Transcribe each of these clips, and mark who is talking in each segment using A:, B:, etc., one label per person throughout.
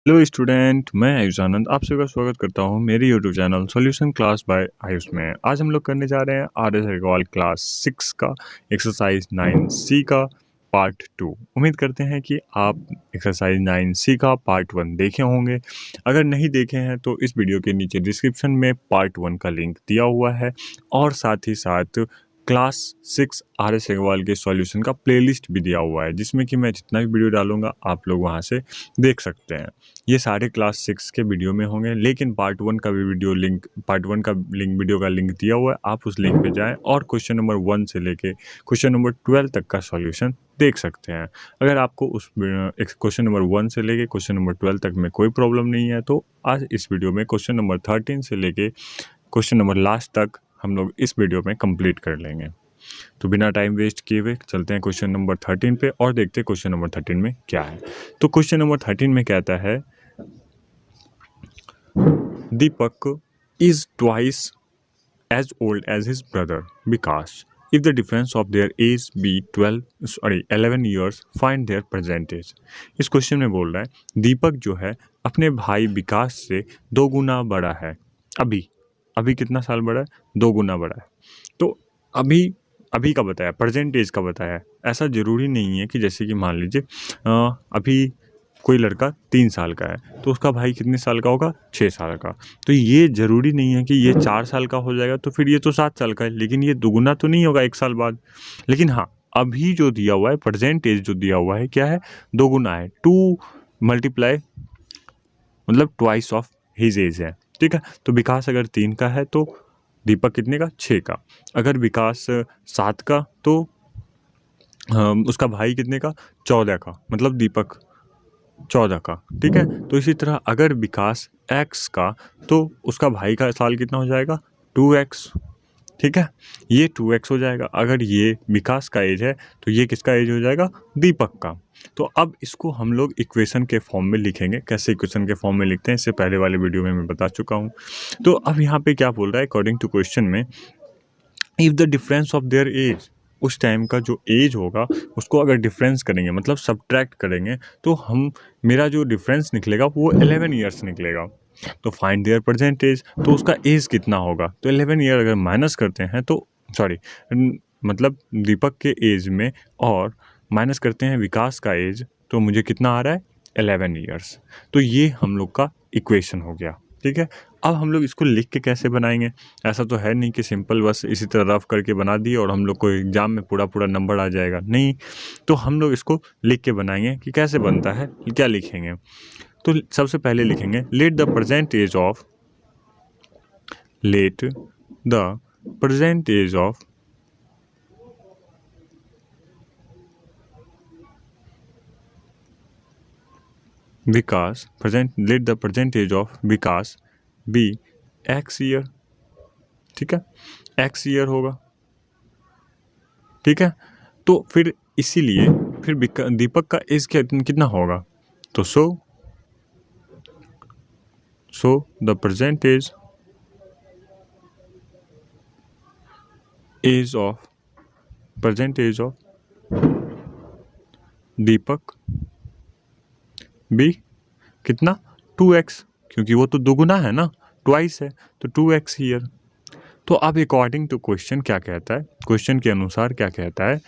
A: Hello student, मैं आयुष आनंद आप सभी का स्वागत करता हूं मेरे YouTube channel Solution Class by Ayush में। आज हम लोग करने जा रहे हैं आर एस अग्रवाल क्लास 6 का एक्सरसाइज 9C का पार्ट 2। उम्मीद करते हैं कि आप एक्सरसाइज 9C का पार्ट 1 देखे होंगे। अगर नहीं देखे हैं तो इस वीडियो के नीचे डिस्क्रिप्शन में पार्ट 1 का लिंक दिया हुआ है और साथ ही साथ क्लास 6 आर एस अग्रवाल के सॉल्यूशन का प्लेलिस्ट भी दिया हुआ है, जिसमें कि मैं जितना भी वीडियो डालूंगा आप लोग वहां से देख सकते हैं। ये सारे क्लास 6 के वीडियो में होंगे, लेकिन पार्ट 1 का भी वीडियो का लिंक दिया हुआ है। आप उस लिंक पे जाएं और क्वेश्चन नंबर 1 से लेके क्वेश्चन नंबर 12 तक का सॉल्यूशन देख सकते हैं। अगर आपको उस क्वेश्चन नंबर 1 से लेके क्वेश्चन नंबर 12 तक में कोई प्रॉब्लम नहीं है तो आज इस वीडियो में क्वेश्चन नंबर 13 से लेके क्वेश्चन नंबर लास्ट तक हम लोग इस वीडियो में कंप्लीट कर लेंगे। तो बिना टाइम वेस्ट किए हुए चलते हैं क्वेश्चन नंबर 13 पे और देखते हैं क्वेश्चन नंबर 13 में क्या है। तो क्वेश्चन नंबर 13 में कहता है Deepak is twice as old as his brother Vikas. If the difference of their age be 11 years, find their present age. इस क्वेश्चन में बोल रहा है दीपक जो है अपने भाई विकास से 2 गुना बड़ा है। अभी कितना साल बड़ा है? 2 गुना बड़ा है। तो अभी का बताया, प्रेजेंट एज का बताया। ऐसा ज़रूरी नहीं है कि जैसे कि मान लीजिए अभी कोई लड़का 3 साल का है तो उसका भाई कितने साल का होगा? 6 साल का। तो ये ज़रूरी नहीं है कि ये 4 साल का हो जाएगा तो फिर ये तो 7 साल का है, लेकिन ये दुगुना तो नहीं होगा 1 साल बाद। लेकिन हाँ, अभी जो दिया हुआ है, प्रेजेंट एज जो दिया हुआ है क्या है? 2 गुना है। 2 मल्टीप्लाई मतलब ट्वाइस ऑफ हिज एज है। ठीक है, तो विकास अगर 3 का है तो दीपक कितने का? 6 का। अगर विकास 7 का तो उसका भाई कितने का? 14 का, मतलब दीपक 14 का। ठीक है, तो इसी तरह अगर विकास x का तो उसका भाई का साल कितना हो जाएगा? 2x। ठीक है, ये 2x हो जाएगा। अगर ये विकास का एज है तो ये किसका एज हो जाएगा? दीपक का। तो अब इसको हम लोग इक्वेशन के फॉर्म में लिखेंगे। कैसे इक्वेशन के फॉर्म में लिखते हैं इससे पहले वाले वीडियो में मैं बता चुका हूँ। तो अब यहाँ पे क्या बोल रहा है अकॉर्डिंग टू क्वेश्चन में, if the difference of their age, उस टाइम का जो एज होगा उसको अगर डिफरेंस करेंगे मतलब सब्ट्रैक्ट करेंगे तो मेरा जो डिफरेंस निकलेगा वो 11 ईयर्स निकलेगा। तो फाइंड देयर प्रेजेंट एज, तो उसका एज कितना होगा? तो 11 ईयर अगर माइनस करते हैं तो मतलब दीपक के एज में और माइनस करते हैं विकास का एज, तो मुझे कितना आ रहा है? 11 ईयर्स। तो ये हम लोग का इक्वेशन हो गया। ठीक है, अब हम लोग इसको लिख के कैसे बनाएंगे? ऐसा तो है नहीं कि सिंपल बस इसी तरह रफ करके बना दिए और हम लोग को एग्जाम में पूरा नंबर आ जाएगा। नहीं, तो हम लोग इसको लिख के बनाएंगे कि कैसे बनता है, क्या लिखेंगे। तो सबसे पहले लिखेंगे let the present age of Vikas let the present age of Vikas be x year. ठीक है, x ईयर होगा। ठीक है, तो फिर इसीलिए फिर दीपक का एज कितना होगा? तो so the present age of Deepak be कितना? 2x, क्योंकि वो तो दोगुना है ना, ट्वाइस है, तो 2x ईयर। तो अब अकॉर्डिंग टू क्वेश्चन क्या कहता है, क्वेश्चन के अनुसार क्या कहता है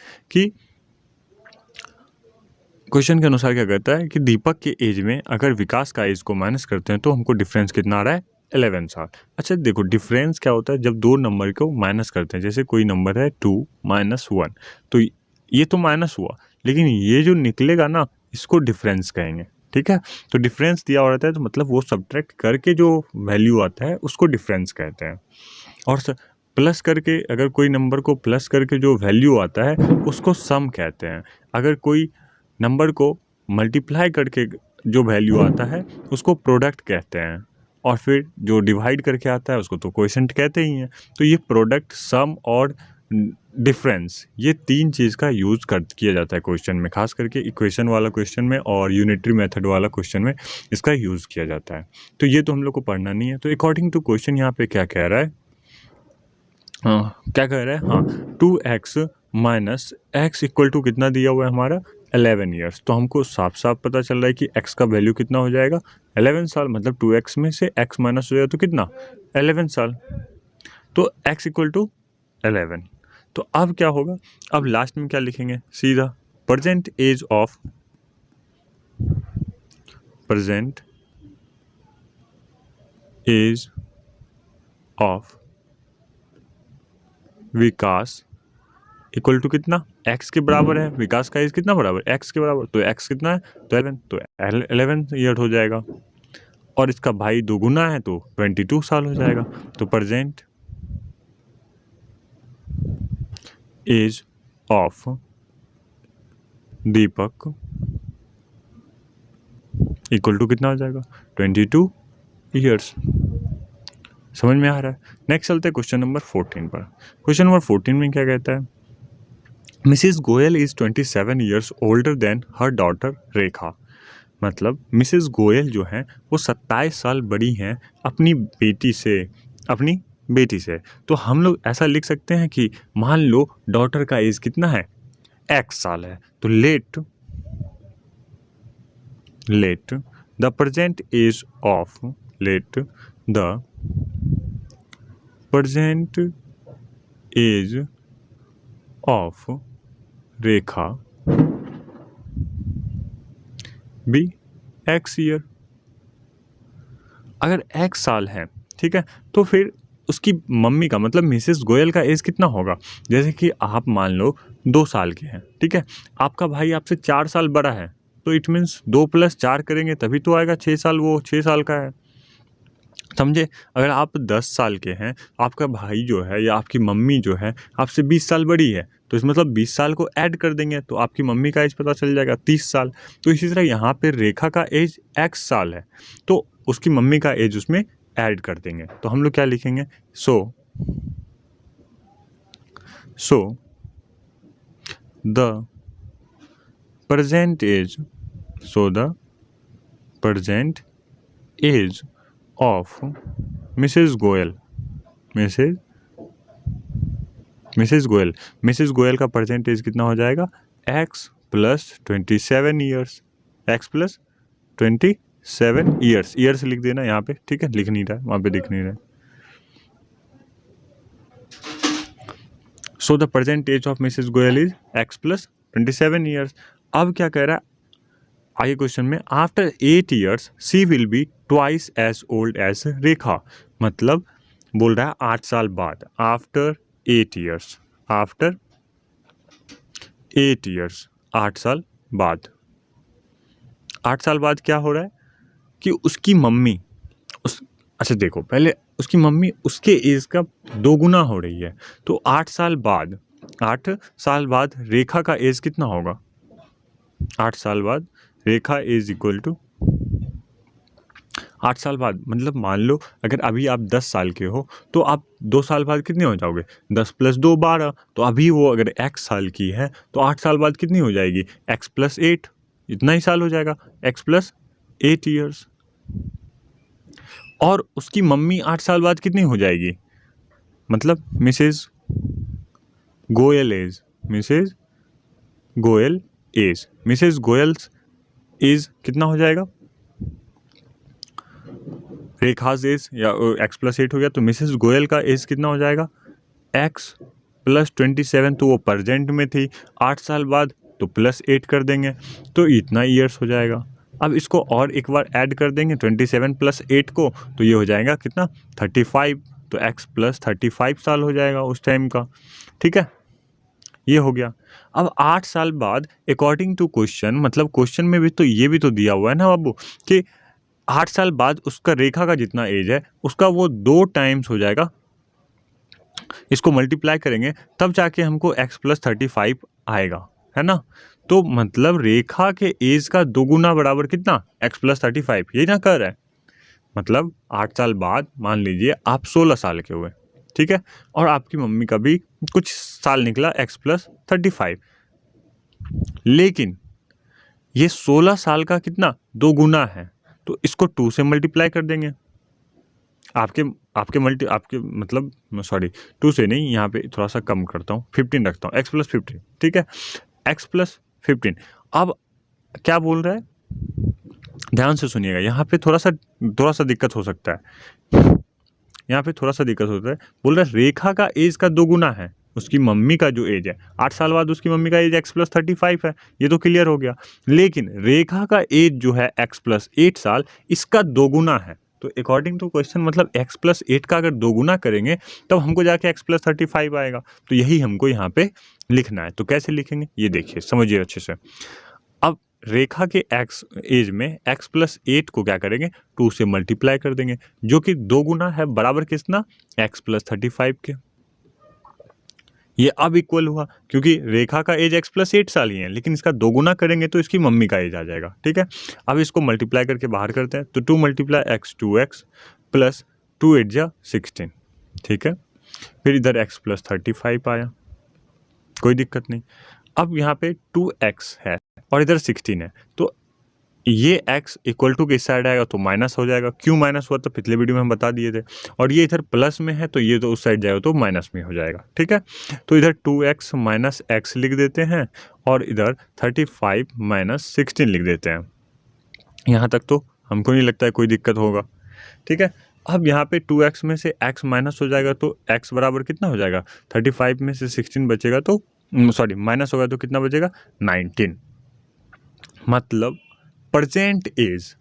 A: कि दीपक के एज में अगर विकास का एज को माइनस करते हैं तो हमको डिफरेंस कितना आ रहा है? 11 साल। अच्छा देखो, डिफरेंस क्या होता है जब 2 नंबर को माइनस करते हैं। जैसे कोई नंबर है 2 माइनस 1, तो ये तो माइनस हुआ, लेकिन ये जो निकलेगा ना इसको डिफरेंस कहेंगे। ठीक है, तो डिफरेंस दिया हुआ रहता है तो मतलब वो सब्ट्रैक्ट करके जो वैल्यू आता है उसको डिफरेंस कहते हैं। और प्लस करके, अगर कोई नंबर को प्लस करके जो वैल्यू आता है उसको सम कहते हैं। अगर कोई नंबर को मल्टीप्लाई करके जो वैल्यू आता है उसको प्रोडक्ट कहते हैं। और फिर जो डिवाइड करके आता है उसको तो क्वोशिएंट कहते ही हैं। तो ये प्रोडक्ट, सम और डिफरेंस, ये 3 चीज़ का यूज़ किया जाता है क्वेश्चन में, खास करके इक्वेशन वाला क्वेश्चन में और यूनिटरी मेथड वाला क्वेश्चन में इसका यूज़ किया जाता है। तो ये तो हम लोग को पढ़ना नहीं है। तो अकॉर्डिंग टू क्वेश्चन यहाँ पे क्या कह रहा है? हाँ, 2x minus x equal to कितना दिया हुआ है हमारा? 11 ईयर्स। तो हमको साफ साफ पता चल रहा है कि x का वैल्यू कितना हो जाएगा 11 साल, मतलब 2x में से x माइनस हो जाएगा तो कितना 11 साल। तो x इक्वल टू 11। तो अब क्या होगा, अब लास्ट में क्या लिखेंगे, सीधा present age of Vikas equal to कितना, x के बराबर है, विकास का एज कितना बराबर, x के बराबर, तो x कितना है तो 11, तो 11 ईयर हो जाएगा। और इसका भाई दोगुना है तो 22 साल हो जाएगा। तो present age of Deepak equal to कितना हो जाएगा 22 ईयर्स। समझ में आ रहा है। नेक्स्ट चलते हैं क्वेश्चन नंबर 14 पर। क्वेश्चन नंबर 14 में क्या कहता है, Mrs Goyal is 27 years older than her daughter Rekha. मतलब मिसिस गोयल जो हैं वो 27 साल बड़ी हैं अपनी बेटी से। तो हम लोग ऐसा लिख सकते हैं कि मान लो डॉटर का एज कितना है x साल है, तो let the present age of Rekha be x year. अगर x साल है, ठीक है, तो फिर उसकी मम्मी का मतलब मिसेस गोयल का एज कितना होगा। जैसे कि आप मान लो 2 साल के हैं, ठीक है, आपका भाई आपसे 4 साल बड़ा है, तो इट मीन्स 2 + 4 करेंगे तभी तो आएगा 6 साल, वो 6 साल का है, समझे। अगर आप 10 साल के हैं, आपका भाई जो है या आपकी मम्मी जो है आपसे 20 साल बड़ी है, तो इस मतलब 20 साल को ऐड कर देंगे तो आपकी मम्मी का एज पता चल जाएगा 30 साल। तो इसी तरह यहाँ पे रेखा का एज x साल है, तो उसकी मम्मी का एज उसमें ऐड कर देंगे। तो हम लोग क्या लिखेंगे, so the present age of Mrs Goyal का परसेंटेज कितना हो जाएगा x + 27 ईयर्स, ईयर्स लिख देना यहाँ पे, ठीक है, लिख नहीं रहा है वहाँ पे, दिख नहीं रहा है। So the present age of Mrs Goyal is x + 27 years. अब क्या कह रहा है आगे क्वेश्चन में, after 8 years she will be twice as old as Rekha. मतलब बोल रहा है 8 साल बाद, आफ्टर 8 ईयर्स, 8 साल बाद। 8 साल बाद क्या हो रहा है कि उसकी मम्मी अच्छा देखो, पहले उसकी मम्मी उसके एज का 2 गुना हो रही है, तो 8 साल बाद रेखा का एज कितना होगा, 8 साल बाद रेखा एज इक्वल टू 8 साल बाद, मतलब मान लो अगर अभी आप 10 साल के हो तो आप 2 साल बाद कितने हो जाओगे, 10 + 2 12। तो अभी वो अगर x साल की है तो 8 साल बाद कितनी हो जाएगी, x + 8, इतना ही साल हो जाएगा, x + 8 ईयर्स। और उसकी मम्मी 8 साल बाद कितनी हो जाएगी, मतलब मिसेस गोयल एज कितना हो जाएगा, रेखाज एज या x + 8 हो गया, तो मिसेस गोयल का एज कितना हो जाएगा x + 27। तो वो प्रेजेंट में थी, 8 साल बाद तो +8 कर देंगे तो इतना ईयर्स हो जाएगा। अब इसको और एक बार ऐड कर देंगे 27 + 8 को, तो ये हो जाएगा कितना 35, तो x + 35 साल हो जाएगा उस टाइम का, ठीक है, ये हो गया। अब 8 साल बाद अकॉर्डिंग टू क्वेश्चन, मतलब क्वेश्चन में भी तो ये भी तो दिया हुआ है ना बाबू कि 8 साल बाद उसका रेखा का जितना एज है उसका वो 2 टाइम्स हो जाएगा, इसको मल्टीप्लाई करेंगे तब जाके हमको x + 35 आएगा, है ना। तो मतलब रेखा के एज का 2 गुना बराबर कितना x + 35, यही ना कर रहा है। मतलब 8 साल बाद मान लीजिए आप 16 साल के हुए, ठीक है, और आपकी मम्मी का भी कुछ साल निकला x + 35, लेकिन ये 16 साल का कितना 2 गुना है, तो इसको 2 से मल्टीप्लाई कर देंगे। आपके मतलब सॉरी 2 से नहीं, यहाँ पे थोड़ा सा कम करता हूँ, 15 रखता हूँ, x + 15, ठीक है, x + 15। अब क्या बोल रहा है, ध्यान से सुनिएगा, यहाँ पे थोड़ा सा दिक्कत हो सकता है, यहाँ पे थोड़ा सा दिक्कत होता है। बोल रहा है रेखा का एज का 2 गुना है उसकी मम्मी का जो एज है, 8 साल बाद उसकी मम्मी का एज x+35 है, ये तो क्लियर हो गया। लेकिन रेखा का एज जो है x+8 साल, इसका 2 गुना है। तो अकॉर्डिंग टू क्वेश्चन मतलब x+8 का अगर 2 गुना करेंगे तब हमको जाके x+35 आएगा। तो यही हमको यहाँ पे लिखना है। तो कैसे लिखेंगे ये देखिए, समझिए अच्छे से। अब रेखा के x एज में x+8 को क्या करेंगे, 2 से मल्टीप्लाई कर देंगे, जो कि 2 गुना है बराबर कितना, x+35 के। ये अब इक्वल हुआ क्योंकि रेखा का एज x+8 साल ही है, लेकिन इसका 2 गुना करेंगे तो इसकी मम्मी का एज आ जाएगा। ठीक है, अब इसको मल्टीप्लाई करके बाहर करते हैं, तो 2 × x 2x प्लस 2 8 जा 16। ठीक है, फिर इधर x+35 आया, कोई दिक्कत नहीं। अब यहाँ पे 2x है और इधर 16 है, तो ये x इक्वल टू किस साइड आएगा, तो माइनस हो जाएगा। क्यों माइनस हुआ तो पिछले वीडियो में हम बता दिए थे। और ये इधर प्लस में है तो ये तो उस साइड जाएगा तो माइनस में हो जाएगा। ठीक है, तो इधर 2x माइनस x लिख देते हैं और इधर 35 माइनस 16 लिख देते हैं। यहाँ तक तो हमको नहीं लगता है कोई दिक्कत होगा। ठीक है, अब यहाँ पे 2x में से x माइनस हो जाएगा तो x बराबर कितना हो जाएगा, 35 में से 16 बचेगा तो सॉरी माइनस होगा तो कितना बचेगा, 19। मतलब प्रेजेंट एज,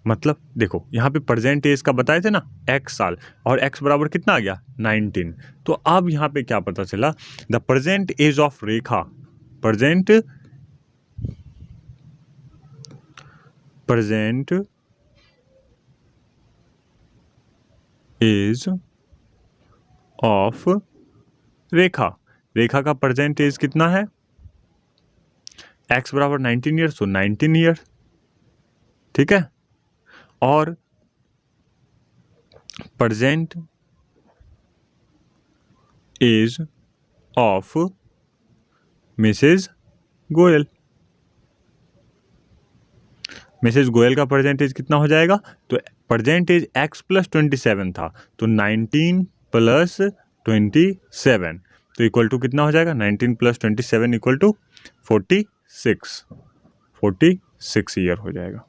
A: मतलब देखो यहाँ पे प्रेजेंट एज का बताए थे ना x साल, और x बराबर कितना आ गया, 19। तो अब यहाँ पे क्या पता चला, the present age of Rekha, present age of Rekha, Rekha का प्रेजेंट एज कितना है, x बराबर 19 ईयर्स, तो 19 ईयर। ठीक है, और present age of Mrs Goyal, Mrs Goyal का प्रेजेंट एज कितना हो जाएगा, तो प्रेजेंट एज x+27 था, तो 19 + 27 तो इक्वल टू कितना हो जाएगा, 19 + 27 इक्वल टू 46 ईयर हो जाएगा।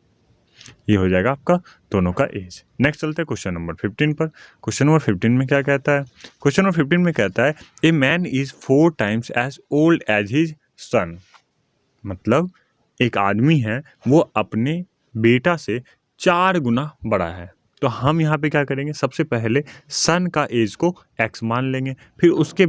A: ये हो जाएगा आपका दोनों का एज। नेक्स्ट चलते हैं क्वेश्चन नंबर 15 पर। क्वेश्चन नंबर 15 में क्या कहता है, क्वेश्चन नंबर 15 में कहता है a man is 4 times as old as his son, मतलब एक आदमी है वो अपने बेटा से 4 गुना बड़ा है। तो हम यहाँ पे क्या करेंगे, सबसे पहले सन का एज को x मान लेंगे, फिर उसके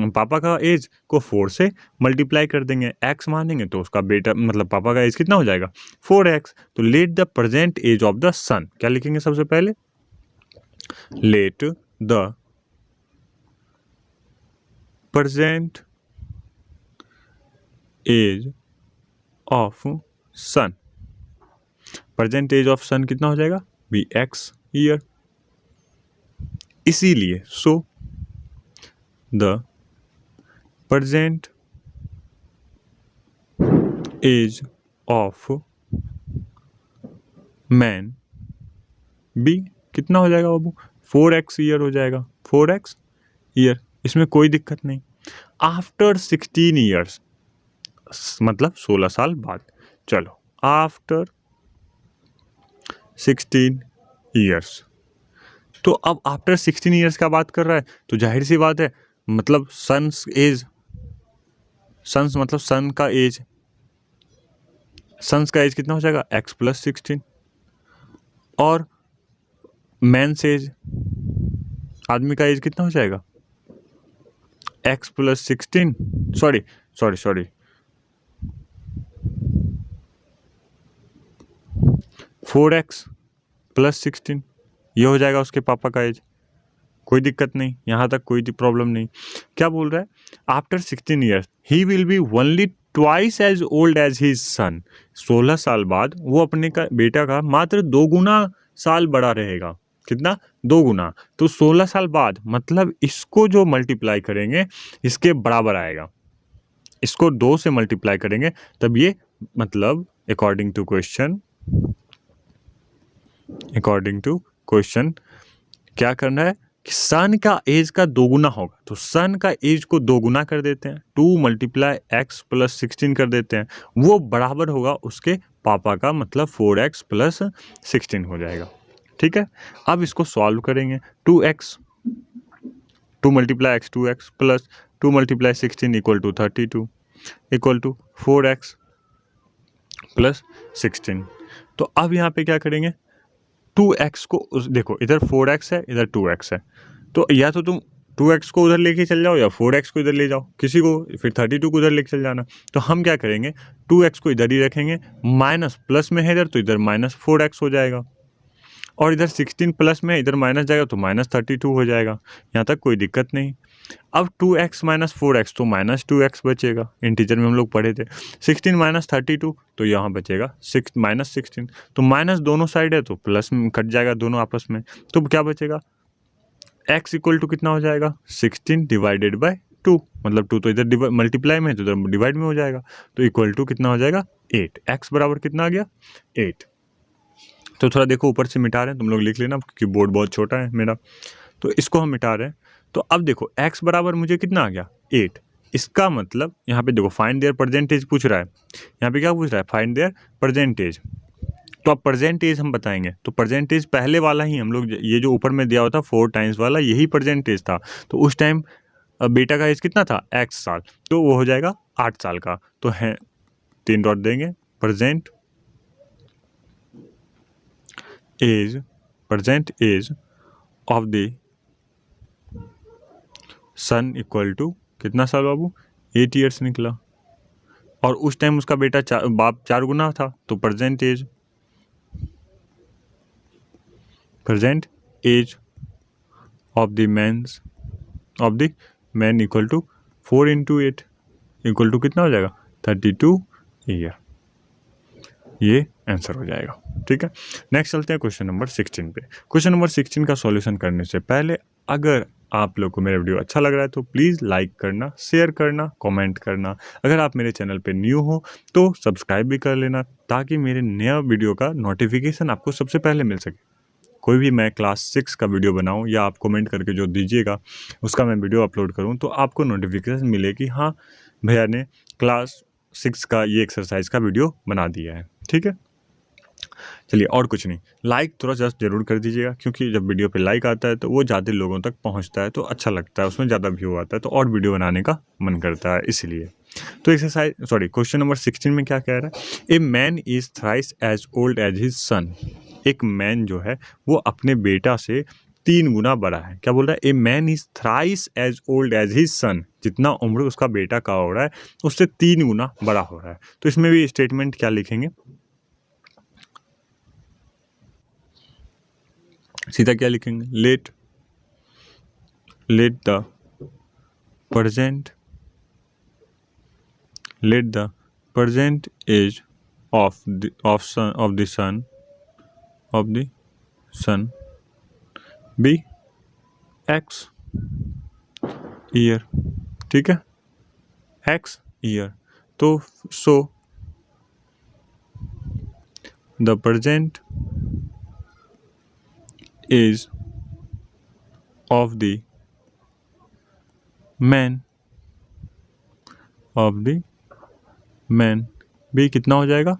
A: पापा का एज को 4 से मल्टीप्लाई कर देंगे, x मानेंगे तो उसका बेटा मतलब पापा का एज कितना हो जाएगा, 4x। तो let the present age of the son, क्या लिखेंगे सबसे पहले, let the present age of son, present age of son कितना हो जाएगा, भी x ईयर। इसीलिए so the present age of man be कितना हो जाएगा बाबू, 4x ईयर हो जाएगा, 4x ईयर। इसमें कोई दिक्कत नहीं। आफ्टर 16 ईयर्स मतलब 16 साल बाद, चलो आफ्टर 16 ईयर्स, तो अब आफ्टर 16 ईयर्स का बात कर रहा है तो जाहिर सी बात है मतलब सन्स एज, सन्स मतलब सन का एज, सन्स का एज कितना हो जाएगा, x+16, और मैंस एज, आदमी का एज कितना हो जाएगा, x+16 सॉरी 4x + 16, ये हो जाएगा उसके पापा का एज। कोई दिक्कत नहीं, यहाँ तक कोई प्रॉब्लम नहीं। क्या बोल रहा है, after 16 years he will be only twice as old as his son, 16 साल बाद वो अपने का बेटा का मात्र 2 गुना साल बड़ा रहेगा। कितना, 2 गुना। तो 16 साल बाद मतलब इसको जो मल्टीप्लाई करेंगे इसके बराबर आएगा, इसको 2 से मल्टीप्लाई करेंगे तब ये मतलब अकॉर्डिंग टू क्वेश्चन क्या करना है सन का एज का दोगुना होगा, तो सन का एज को दोगुना कर देते हैं, 2 मल्टीप्लाई एक्स प्लस 16 कर देते हैं, वो बराबर होगा उसके पापा का, मतलब 4x प्लस 16 हो जाएगा। ठीक है, अब इसको सॉल्व करेंगे। 2x 2 multiply x 2x plus 2 multiply 16 equal to 32 equal to 4x plus 16। तो अब यहाँ पे क्या करेंगे, 2x को देखो इधर 4x है, इधर 2x है, तो या तो तुम 2x को उधर लेके चल जाओ या 4x को इधर ले जाओ, किसी को, फिर 32 को उधर लेके चल जाना। तो हम क्या करेंगे, 2x को इधर ही रखेंगे, माइनस प्लस में है इधर, तो इधर माइनस 4x हो जाएगा, और इधर 16 प्लस में इधर माइनस जाएगा तो माइनस 32 हो जाएगा। यहाँ तक कोई दिक्कत नहीं। अब 2x माइनस 4x तो माइनस 2x बचेगा, इंटीजर में हम लोग पढ़े थे। 16 माइनस 32 तो यहाँ बचेगा माइनस 16, तो माइनस दोनों साइड है तो प्लस में कट जाएगा दोनों आपस में, तो क्या बचेगा, x इक्वल टू कितना हो जाएगा, 16 डिवाइडेड बाय 2, मतलब 2 तो इधर मल्टीप्लाई में है तो इधर डिवाइड में हो जाएगा, तो इक्वल टू कितना हो जाएगा 8। x बराबर कितना आ गया 8। तो थोड़ा देखो ऊपर से मिटा रहे हैं, तुम लोग लिख लेना क्योंकि बोर्ड बहुत छोटा है मेरा, तो इसको हम मिटा रहे हैं। तो अब देखो x बराबर मुझे कितना आ गया 8। इसका मतलब यहाँ पे देखो फाइंड देयर परसेंटेज पूछ रहा है, यहाँ पे क्या पूछ रहा है, फाइंड देयर परसेंटेज। तो अब परसेंटेज हम बताएंगे, तो परसेंटेज पहले वाला ही हम लोग, ये जो ऊपर में दिया हुआ था 4 टाइम्स वाला, यही परसेंटेज था। तो उस टाइम बेटा का एज कितना था x साल, तो वो हो जाएगा 8 साल का। तो है 3 डॉट देंगे, present age of the son equal to कितना साल बाबू, 8 ईयर्स निकला, और उस टाइम उसका बेटा बाप 4 गुना था, तो present age of the man equal to 4 into 8 equal to कितना हो जाएगा 32 ईयर। ये आंसर हो जाएगा। ठीक है, नेक्स्ट चलते हैं क्वेश्चन नंबर 16 पे। क्वेश्चन नंबर 16 का सॉल्यूशन करने से पहले अगर आप लोग को मेरा वीडियो अच्छा लग रहा है तो प्लीज़ लाइक करना, शेयर करना, कमेंट करना। अगर आप मेरे चैनल पे न्यू हो तो सब्सक्राइब भी कर लेना, ताकि मेरे नया वीडियो का नोटिफिकेशन आपको सबसे पहले मिल सके। कोई भी मैं क्लास 6 का वीडियो बनाऊं या आप कमेंट करके जो दीजिएगा उसका मैं वीडियो अपलोड करूं, तो आपको नोटिफिकेशन मिले कि हाँ भैया ने क्लास 6 का ये एक्सरसाइज का वीडियो बना दिया है। ठीक है, चलिए और कुछ नहीं, लाइक थोड़ा जस्ट जरूर कर दीजिएगा, क्योंकि जब वीडियो पे लाइक आता है तो वो ज़्यादा लोगों तक पहुंचता है, तो अच्छा लगता है, उसमें ज़्यादा व्यू आता है, तो और वीडियो बनाने का मन करता है इसीलिए। तो क्वेश्चन नंबर 16 में क्या कह रहा है, a man is thrice as old as his son. एक मैन जो है वो अपने बेटा से 3 गुना बड़ा है। क्या बोल रहा है, a man is thrice as old as his son, जितना उम्र उसका बेटा का हो रहा है उससे 3 गुना बड़ा हो रहा है। तो इसमें भी स्टेटमेंट क्या लिखेंगे, सीधा क्या लिखेंगे, let the present age of the son be x year. ठीक है, x ईयर, तो so the present age of the man भी कितना हो जाएगा,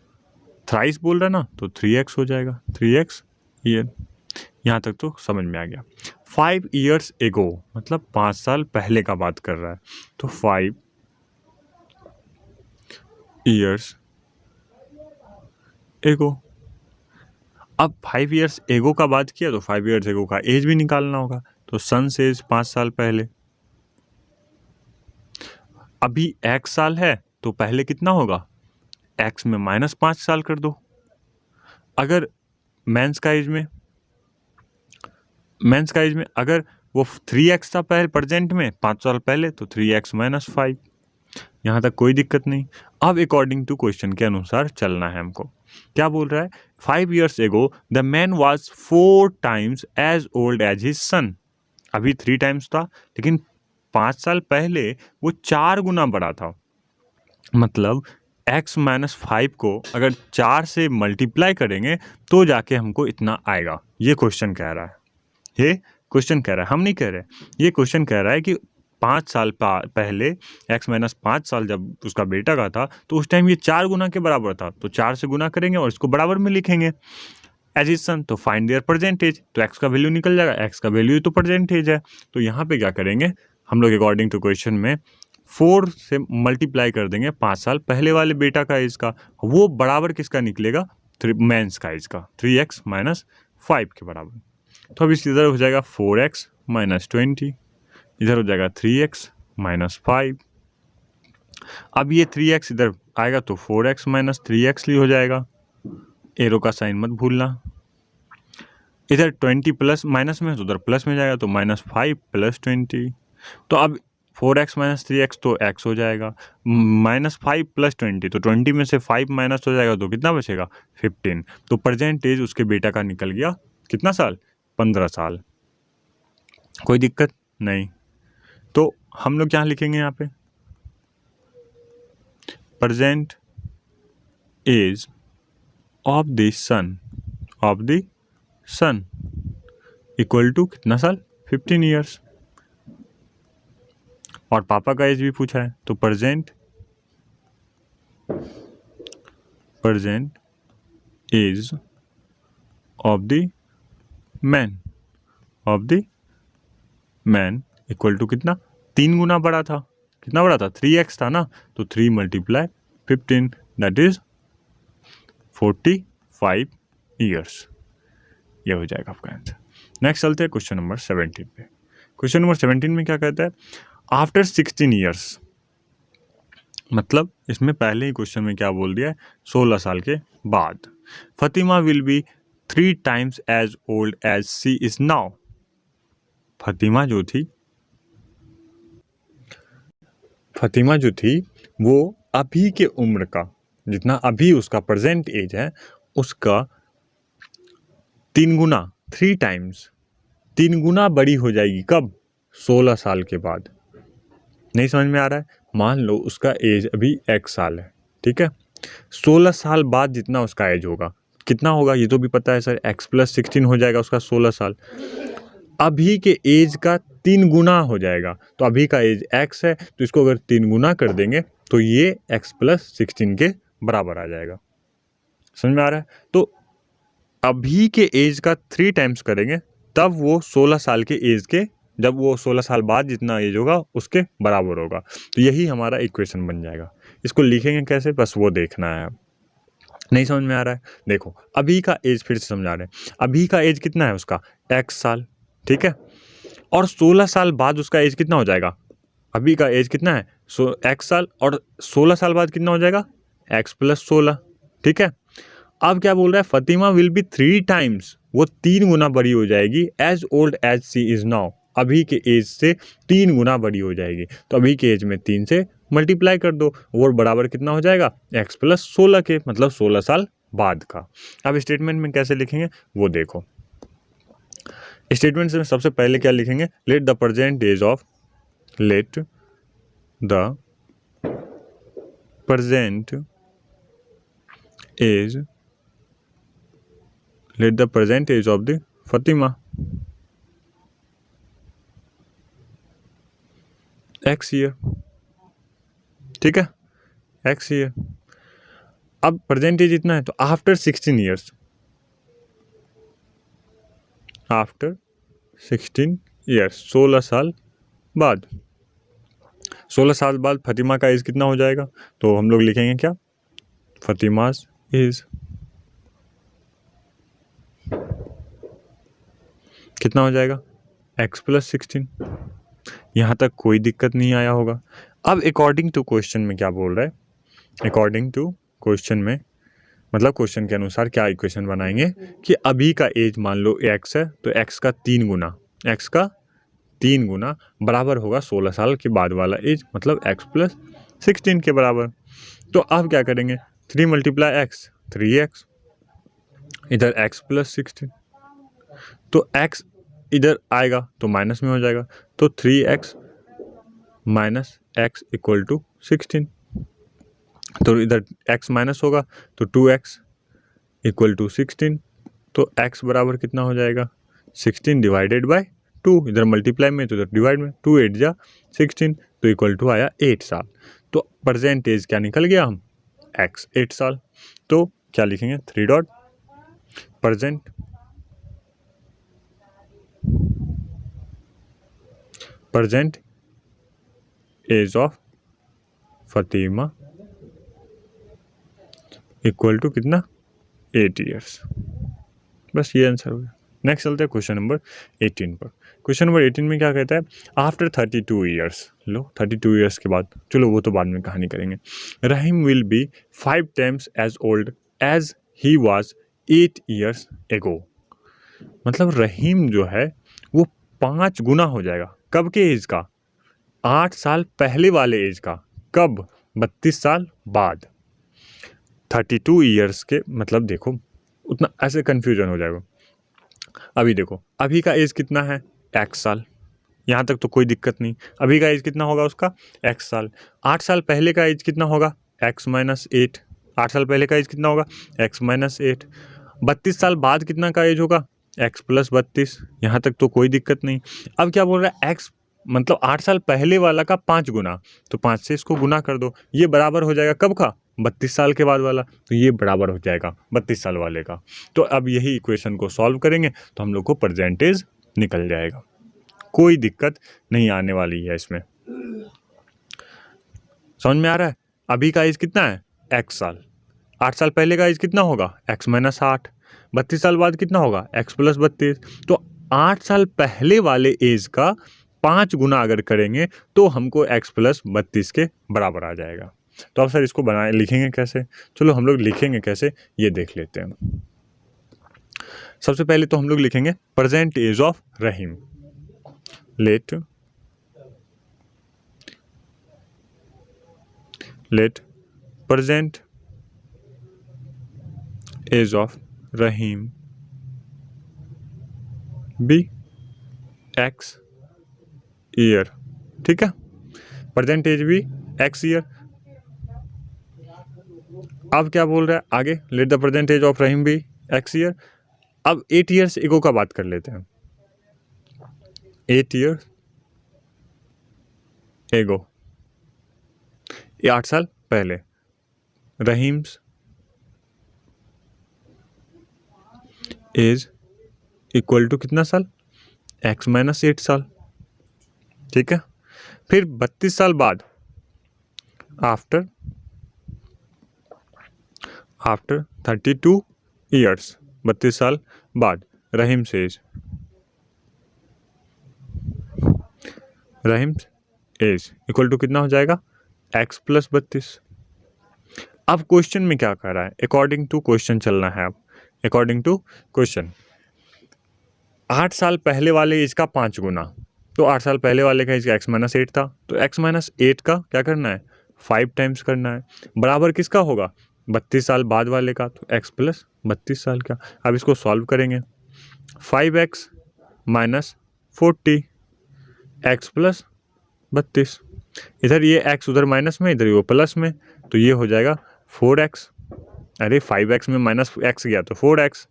A: थ्राइस बोल रहा है ना, तो 3x हो जाएगा, 3x ईयर। यहाँ तक तो समझ में आ गया। 5 years ago मतलब 5 साल पहले का बात कर रहा है, तो 5 years ago। अब 5 years ago का बात किया तो 5 years ago का एज भी निकालना होगा, तो सन से एज 5 साल पहले। अभी x साल है तो पहले कितना होगा, x में माइनस 5 साल कर दो। अगर मेंस का एज में अगर वो 3x था पहले प्रेजेंट में 5 साल पहले, तो 3x माइनस 5। यहाँ तक कोई दिक्कत नहीं। अब अकॉर्डिंग टू क्वेश्चन के अनुसार चलना है हमको। क्या बोल रहा है, 5 years ago the man was 4 times as old as his son. अभी 3 times था, लेकिन 5 साल पहले वो 4 गुना बड़ा था। मतलब x माइनस 5 को अगर 4 से मल्टीप्लाई करेंगे तो जाके हमको इतना आएगा। ये क्वेश्चन कह रहा है, ये क्वेश्चन कह रहा है, हम नहीं कह रहे, ये क्वेश्चन कह रहा है कि 5 साल पहले x-5 साल जब उसका बेटा का था तो उस टाइम ये 4 गुना के बराबर था, तो 4 से गुना करेंगे और इसको बराबर में लिखेंगे एज इज सन। तो फाइंड देयर परसेंटेज, तो x का वैल्यू निकल जाएगा, x का वैल्यू तो परसेंटेज है। तो यहाँ पे क्या करेंगे हम लोग अकॉर्डिंग टू क्वेश्चन में 4 से मल्टीप्लाई कर देंगे 5 साल पहले वाले बेटा का एज का, वो बराबर किसका निकलेगा, मेंस का एज का, 3x - 5 के बराबर। तो अब इस इधर हो जाएगा 4x - 20, इधर हो जाएगा 3x - 5। अब ये 3x इधर आएगा तो 4x - 3x हो जाएगा, एरो का साइन मत भूलना। इधर 20 प्लस माइनस में तो उधर प्लस में जाएगा, तो -5 + 20। तो अब 4x - 3x तो x हो जाएगा, -5 + 20 तो 20 में से 5 माइनस हो जाएगा तो कितना बचेगा, 15। तो परसेंटेज उसके बेटा का निकल गया कितना साल, 15 साल। कोई दिक्कत नहीं। तो हम लोग क्या लिखेंगे यहाँ पे, present age of the son equal to कितना साल, 15 ईयर्स। और पापा का एज भी पूछा है, तो present age of the man equal to कितना, 3 गुना बड़ा था, कितना बड़ा था, 3x था ना, तो 3 × 15 दैट इज 45 ईयर्स। ये हो जाएगा आपका आंसर। नेक्स्ट चलते हैं क्वेश्चन नंबर 17 पे। क्वेश्चन नंबर 17 में क्या कहता है, आफ्टर 16 ईयर्स, मतलब इसमें पहले ही क्वेश्चन में क्या बोल दिया है, 16 साल के बाद, Fatima will be 3 times as old as she is now. Fatima जो थी वो अभी के उम्र का, जितना अभी उसका प्रेजेंट एज है उसका 3 गुना, 3 टाइम्स 3 गुना बड़ी हो जाएगी, कब, 16 साल के बाद। नहीं समझ में आ रहा है, मान लो उसका एज अभी x साल है, ठीक है, 16 साल बाद जितना उसका एज होगा कितना होगा, ये तो भी पता है सर, x + 16 हो जाएगा उसका 16 साल, अभी के एज का 3 गुना हो जाएगा। तो अभी का एज x है, तो इसको अगर 3 गुना कर देंगे तो ये x + 16 के बराबर आ जाएगा। समझ में आ रहा है, तो अभी के एज का 3 टाइम्स करेंगे तब वो 16 साल के एज के, जब वो 16 साल बाद जितना एज होगा उसके बराबर होगा। तो यही हमारा इक्वेशन बन जाएगा। इसको लिखेंगे कैसे, बस वो देखना है। नहीं समझ में आ रहा है, देखो अभी का एज फिर से समझा रहे हैं, अभी का एज कितना है उसका, x साल, ठीक है, और 16 साल बाद उसका एज कितना हो जाएगा, अभी का एज कितना है, x साल, और 16 साल बाद कितना हो जाएगा, x + 16, ठीक है। अब क्या बोल रहा है, फतिमा विल बी 3 टाइम्स, वो 3 गुना बड़ी हो जाएगी, as old as she is now, अभी के एज से 3 गुना बड़ी हो जाएगी। तो अभी के एज में 3 से मल्टीप्लाई कर दो, वो बराबर कितना हो जाएगा, x + 16 के, मतलब 16 साल बाद का। अब स्टेटमेंट में कैसे लिखेंगे वो देखो। स्टेटमेंट में सबसे पहले क्या लिखेंगे, let the present age of the Fatima x year, ठीक है, x ईयर। अब प्रेजेंट एज इतना है, तो आफ्टर 16 ईयर्स, आफ्टर 16 ईयर्स, 16 साल बाद, 16 साल बाद फतिमा का एज कितना हो जाएगा, तो हम लोग लिखेंगे क्या, फतिमास एज कितना हो जाएगा, x + 16। यहाँ तक कोई दिक्कत नहीं आया होगा। अब अकॉर्डिंग टू क्वेश्चन में क्या बोल रहा है, अकॉर्डिंग टू क्वेश्चन में, मतलब क्वेश्चन के अनुसार क्या इक्वेशन बनाएंगे कि अभी का एज मान लो x है, तो x का 3 गुना बराबर होगा 16 साल के बाद वाला एज, मतलब x + 16 के बराबर। तो अब क्या करेंगे, 3 × x 3x, इधर x + 16, तो x इधर आएगा तो माइनस में हो जाएगा, तो 3x - x = 16, तो इधर x माइनस होगा तो 2x = 16, तो x बराबर कितना हो जाएगा, 16 / 2, इधर मल्टीप्लाई में तो इधर डिवाइड में, 2 8 जा 16 तो इक्वल टू आया 8 साल। तो प्रेजेंट एज क्या निकल गया हम x 8 साल। तो क्या लिखेंगे 3 dot present age of Fatima equal to कितना 8 ईयर्स। बस ये आंसर हो गया। नेक्स्ट चलते हैं क्वेश्चन नंबर 18 पर। क्वेश्चन नंबर 18 में क्या कहता है, आफ्टर 32 ईयर्स, लो 32 ईयर्स के बाद, चलो वो तो बाद में कहानी करेंगे, Rahim will be 5 times as old as he was 8 years ago. मतलब रहीम जो है वो 5 गुना हो जाएगा, कब के एज का, 8 साल पहले वाले एज का। कब, 32 साल बाद। 32 ईयर्स के मतलब देखो उतना ऐसे कन्फ्यूजन हो जाएगा। अभी देखो अभी का एज कितना है x साल, यहाँ तक तो कोई दिक्कत नहीं। अभी का एज कितना होगा उसका x साल। 8 साल पहले का एज कितना होगा x माइनस 8। 8 साल पहले का एज कितना होगा x माइनस 8। 32 साल बाद कितना का एज होगा x प्लस 32। यहाँ तक तो कोई दिक्कत नहीं। अब क्या बोल रहा है x मतलब 8 साल पहले वाला का 5 गुना, तो 5 से इसको गुना कर दो, ये बराबर हो जाएगा कब का 32 साल के बाद वाला, तो ये बराबर हो जाएगा 32 साल वाले का। तो अब यही इक्वेशन को सॉल्व करेंगे तो हम लोग को परसेंटेज निकल जाएगा, कोई दिक्कत नहीं आने वाली है इसमें। समझ में आ रहा है। अभी का एज कितना है x साल, 8 साल पहले का एज कितना होगा x माइनस 8, 32 साल बाद कितना होगा x प्लस 32। तो 8 साल पहले वाले एज का 5 गुना अगर करेंगे तो हमको x प्लस 32 के बराबर आ जाएगा। तो अब सर इसको बनाए लिखेंगे कैसे, चलो हम लोग लिखेंगे कैसे ये देख लेते हैं। सबसे पहले तो हम लोग लिखेंगे present age of Rahim. Let present age of Rahim be x year. ठीक है, प्रेजेंट एज भी x ईयर। अब क्या बोल रहा है आगे, let the present age of Rahim be x year. अब 8 ईयर्स एगो का बात कर लेते हैं। 8 ईयर्स एगो, ये 8 साल पहले। रहीम्स एज इक्वल टू कितना साल x माइनस 8 साल। ठीक है, फिर 32 साल बाद, आफ्टर 32 ईयर्स, 32 साल बाद रहीम एज इक्वल टू कितना हो जाएगा x प्लस 32। अब क्वेश्चन में क्या कह रहा है, अकॉर्डिंग टू क्वेश्चन चलना है। अब अकॉर्डिंग टू क्वेश्चन 8 साल पहले वाले एज का 5 गुना, तो 8 साल पहले वाले का एज x माइनस 8 था, तो x माइनस 8 का क्या करना है 5 टाइम्स करना है, बराबर किसका होगा 32 साल बाद वाले का, तो x प्लस 32 साल का। अब इसको सॉल्व करेंगे, 5x माइनस 40 x प्लस 32, इधर ये x उधर माइनस में, इधर वो प्लस में, तो ये हो जाएगा 4x। अरे 5x में माइनस x गया तो 4x,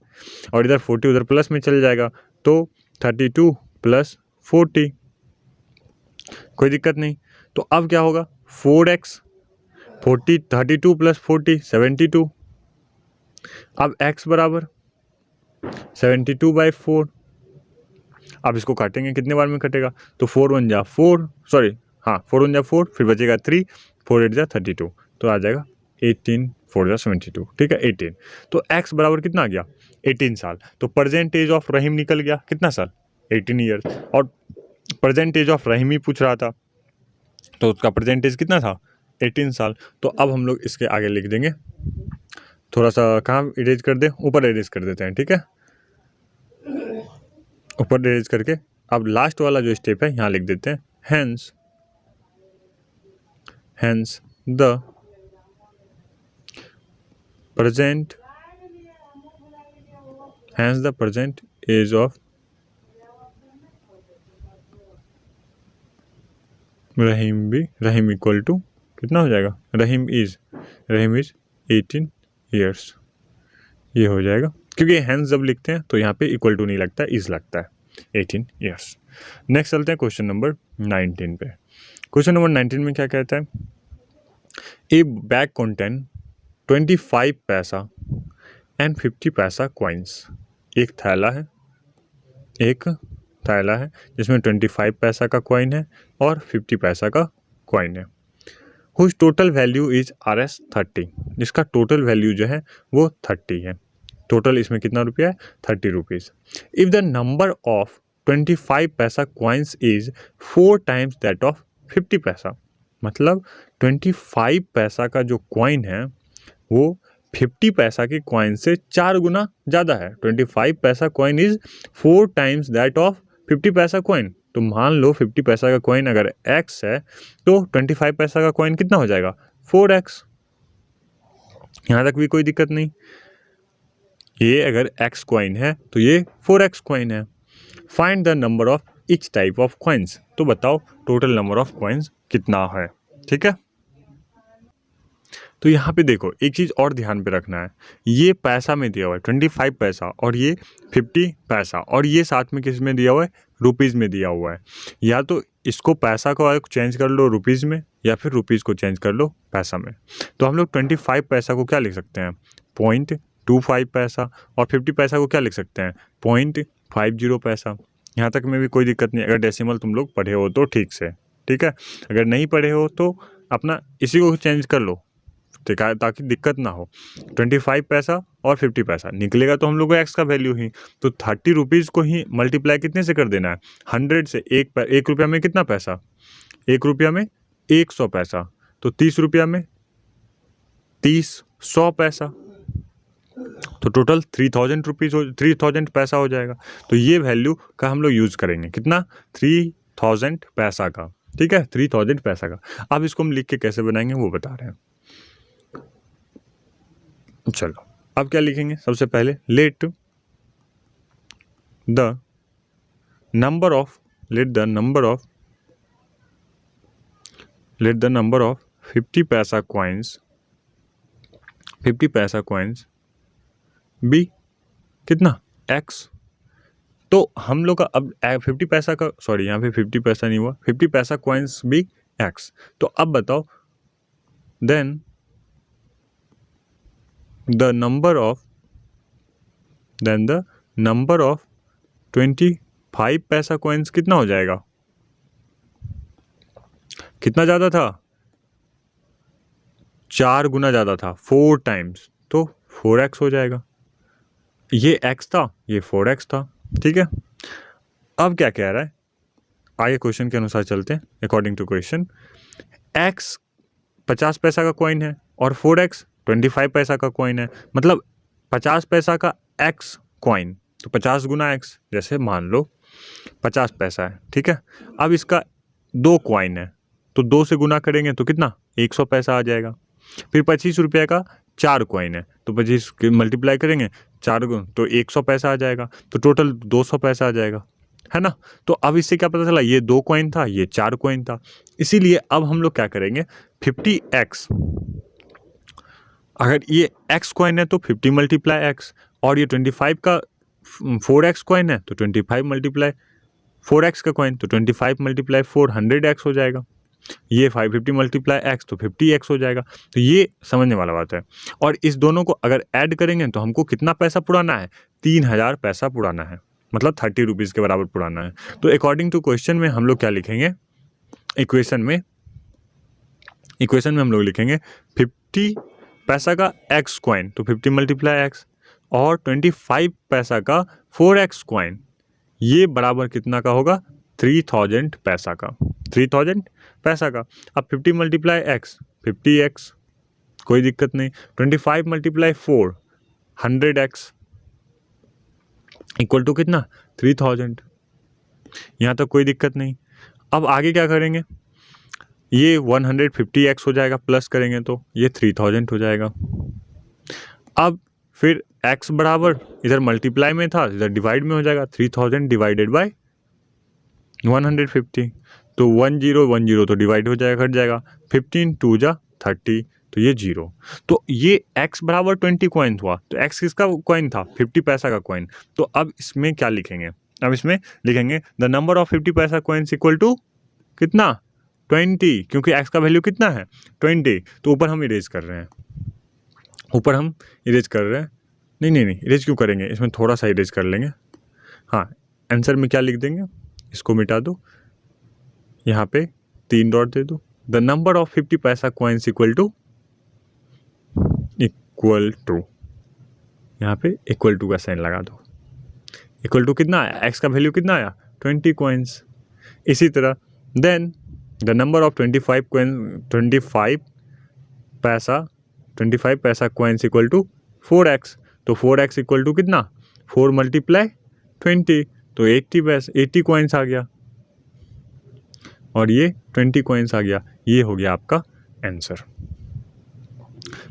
A: और इधर 40 उधर प्लस में चल जाएगा, तो 32 प्लस 40, कोई दिक्कत नहीं। तो अब क्या होगा 4x 40 32 प्लस 40 72। अब x बराबर 72/4। अब इसको काटेंगे, कितने बार में कटेगा, तो 4 1 जा 4, सॉरी हाँ 4 1 जा 4, फिर बचेगा 3, 4 8 जा 32, तो आ जाएगा 18 4 जा 72। ठीक है 18, तो x बराबर कितना आ गया 18 साल। तो प्रेजेंट एज ऑफ रहीम निकल गया कितना साल 18 ईयर्स, और प्रेजेंट एज ऑफ रहीम ही पूछ रहा था, तो उसका प्रेजेंट एज कितना था 18 साल। तो अब हम लोग इसके आगे लिख देंगे, थोड़ा सा कहाँ इरेज कर दें, ऊपर इरेज कर देते हैं। ठीक है, ऊपर इरेज करके अब लास्ट वाला जो स्टेप है यहाँ लिख देते हैं, hence the present age of Rahim equal to कितना हो जाएगा, रहीम इज 18 ईयर्स, ये हो जाएगा। क्योंकि हैंस जब लिखते हैं तो यहाँ पे इक्वल टू नहीं लगता, इज लगता है। 18 ईयर्स। नेक्स्ट चलते हैं क्वेश्चन नंबर 19 पे। क्वेश्चन नंबर 19 में क्या कहता है, ए बैग कंटेन 25 पैसा एंड 50 पैसा कॉइन्स। एक थैला है जिसमें 25 पैसा का कॉइन है और 50 पैसा का कॉइन है। Whose total value is RS 30, जिसका टोटल वैल्यू जो है वो 30 है। टोटल इसमें कितना रुपया है, 30 rupees. If the number of 25 पैसा coins is 4 times that of 50 पैसा, मतलब 25 पैसा का जो कॉइन है वो 50 पैसा के कॉइन से 4 गुना ज़्यादा है। 25 पैसा coin is 4 times that of 50 पैसा कॉइन। तो मान लो 50 पैसा का कॉइन अगर x है तो 25 पैसा का कॉइन कितना हो जाएगा, 4x। यहाँ तक भी कोई दिक्कत नहीं। ये अगर x कॉइन है तो ये 4x कॉइन है। Find the number of each type of coins, तो बताओ टोटल नंबर ऑफ कॉइन्स कितना है। ठीक है, तो यहाँ पे देखो एक चीज़ और ध्यान पे रखना है, ये पैसा में दिया हुआ है 25 पैसा और ये 50 पैसा, और ये साथ में किस में दिया हुआ है, रुपीज़ में दिया हुआ है। या तो इसको पैसा को चेंज कर लो रुपीज़ में, या फिर रुपीज़ को चेंज कर लो पैसा में। तो हम लोग 25 पैसा को क्या लिख सकते हैं, 0.25 पैसा, और 50 पैसा को क्या लिख सकते हैं, 0.50 पैसा। यहाँ तक में भी कोई दिक्कत नहीं, अगर डेसिमल तुम लोग पढ़े हो तो ठीक से, ठीक है। अगर नहीं पढ़े हो तो अपना इसी को चेंज कर लो ताकि दिक्कत ना हो। 25 पैसा और 50 पैसा निकलेगा तो हम लोग को एक्स का वैल्यू ही, तो 30 रुपीज़ को ही मल्टीप्लाई कितने से कर देना है, 100 से। एक रुपया में कितना पैसा, 1 रुपया में 100 पैसा, तो 30 रुपया में 100 पैसा, तो टोटल 3000 रुपीज़ 3000 पैसा हो जाएगा। तो ये वैल्यू का हम लोग यूज़ करेंगे, कितना, 3000 पैसा का। ठीक है, 3000 पैसा का। अब इसको हम लिख के कैसे बनाएंगे वो बता रहे हैं। चलो अब क्या लिखेंगे, सबसे पहले लेट द नंबर ऑफ 50 पैसा कॉइन्स बी कितना, x। तो हम लोग का अब 50 पैसा का, सॉरी यहाँ पे 50 पैसा नहीं हुआ, 50 पैसा कॉइन्स बी x। तो अब बताओ देन द नंबर ऑफ 25 पैसा कॉइन्स कितना हो जाएगा, कितना ज़्यादा था, 4 गुना ज़्यादा था, 4 टाइम्स, तो 4x हो जाएगा। ये x था, ये 4x था। ठीक है, अब क्या कह रहा है, आगे क्वेश्चन के अनुसार चलते हैं। अकॉर्डिंग टू क्वेश्चन, x 50 पैसा का कॉइन है और 4x 25 पैसा का कॉइन है, मतलब 50 पैसा का x कॉइन, तो 50 गुना x, जैसे मान लो 50 पैसा है। ठीक है, अब इसका 2 कॉइन है तो 2 से गुना करेंगे तो कितना, 100 पैसा आ जाएगा। फिर 25 रुपये का 4 कॉइन है तो 25 मल्टीप्लाई करेंगे 4 तो 100 पैसा आ जाएगा, तो टोटल 200 पैसा आ जाएगा, है ना। तो अब इससे क्या पता चला, ये 2 कॉइन था, ये 4 कॉइन था। इसीलिए अब हम लोग क्या करेंगे, 50x, अगर ये x कॉइन है तो 50 मल्टीप्लाई x, और ये 25 का 4x कॉइन है तो 25 मल्टीप्लाई 4x का कॉइन, तो 25 मल्टीप्लाई 4 100x हो जाएगा। ये 550 मल्टीप्लाई x तो 50x हो जाएगा। तो ये समझने वाला बात है। और इस दोनों को अगर ऐड करेंगे तो हमको कितना पैसा पुराना है, 3000 पैसा पुराना है, मतलब 30 रुपीज़ के बराबर पुराना है। तो अकॉर्डिंग टू क्वेश्चन में हम लोग क्या लिखेंगे, इक्वेशन में हम लोग लिखेंगे 50 पैसा का x कॉइन तो 50 मल्टीप्लाई x, और 25 पैसा का 4x कॉइन, ये बराबर कितना का होगा, 3000 पैसा का, 3000 पैसा का। अब 50 मल्टीप्लाई x 50x, कोई दिक्कत नहीं। 25 मल्टीप्लाई 4 100x इक्वल टू कितना, 3000। यहाँ तक कोई दिक्कत नहीं। अब आगे क्या करेंगे, ये 150x हो जाएगा, प्लस करेंगे तो ये 3000 हो जाएगा। अब फिर x बराबर इधर मल्टीप्लाई में था, इधर डिवाइड में हो जाएगा, 3000 डिवाइडेड बाय 150, तो 1010 तो डिवाइड हो जाएगा, कट जाएगा, 15 2 जा 30, तो ये 0। तो ये x बराबर 20 कॉइन हुआ, तो x किसका कॉइन था, 50 पैसा का कॉइन। तो अब इसमें क्या लिखेंगे, अब इसमें लिखेंगे द नंबर ऑफ 50 पैसा कॉइन्स इक्वल टू कितना 20, क्योंकि x का वैल्यू कितना है 20, तो ऊपर हम इरेज कर रहे हैं, ऊपर हम इरेज कर रहे हैं, नहीं इरेज क्यों करेंगे, इसमें थोड़ा सा इरेज कर लेंगे। हाँ, आंसर में क्या लिख देंगे, इसको मिटा दो, यहाँ पे 3 डॉट दे दो, द नंबर ऑफ 50 पैसा कॉइन्स इक्वल टू यहाँ पे इक्वल टू का साइन लगा दो। इक्वल टू कितना आया, एक्स का वैल्यू कितना आया 20 कॉइन्स। इसी तरह देन द नंबर ऑफ 25 पैसा कॉइन्स इक्वल टू 4x, तो 4x इक्वल टू कितना 4 मल्टीप्लाई 20, तो 80 कॉइन्स आ गया, और ये 20 कॉइन्स आ गया। ये हो गया आपका आंसर।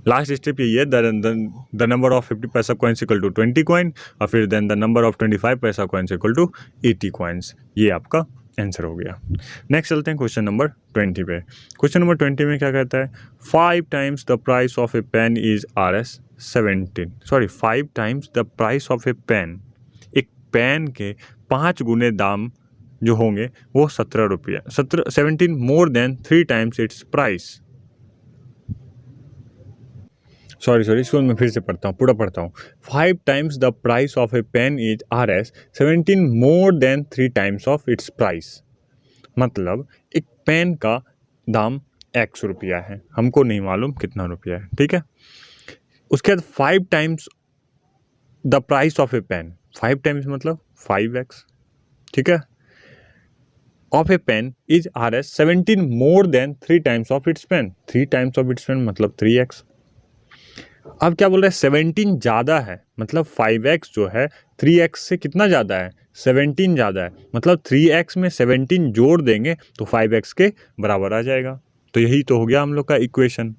A: लास्ट स्टेप यही है, द नंबर ऑफ 50 पैसा कॉइन्स इक्वल टू 20 कॉइन, और फिर देन द नंबर ऑफ 25 पैसा कॉइन्स इक्वल टू 80 कॉइन्स। ये आपका आंसर हो गया। नेक्स्ट चलते हैं क्वेश्चन नंबर 20 पे। क्वेश्चन नंबर 20 में क्या कहता है, 5 times the price of a pen is five times the price of a pen, एक पेन के 5 गुने दाम जो होंगे वो 17 रुपये, 17 more than 3 times it's price. Sorry इसको मैं फिर से पढ़ता हूँ, पूरा पढ़ता हूँ। 5 times the price of a pen is Rs, 17 more than 3 times of its price. मतलब एक पेन का दाम x रुपया है, हमको नहीं मालूम कितना रुपया है, ठीक है। उसके बाद 5 times the price of a pen, 5 times मतलब 5x, ठीक है, of a pen is Rs, 17 more than 3 times of its pen, 3 times of its pen मतलब 3x। अब क्या बोल रहे हैं, 17 ज़्यादा है, मतलब 5x जो है 3x से कितना ज़्यादा है, 17 ज़्यादा है, मतलब 3x में 17 जोड़ देंगे तो 5x के बराबर आ जाएगा। तो यही तो हो गया हम लोग का इक्वेशन।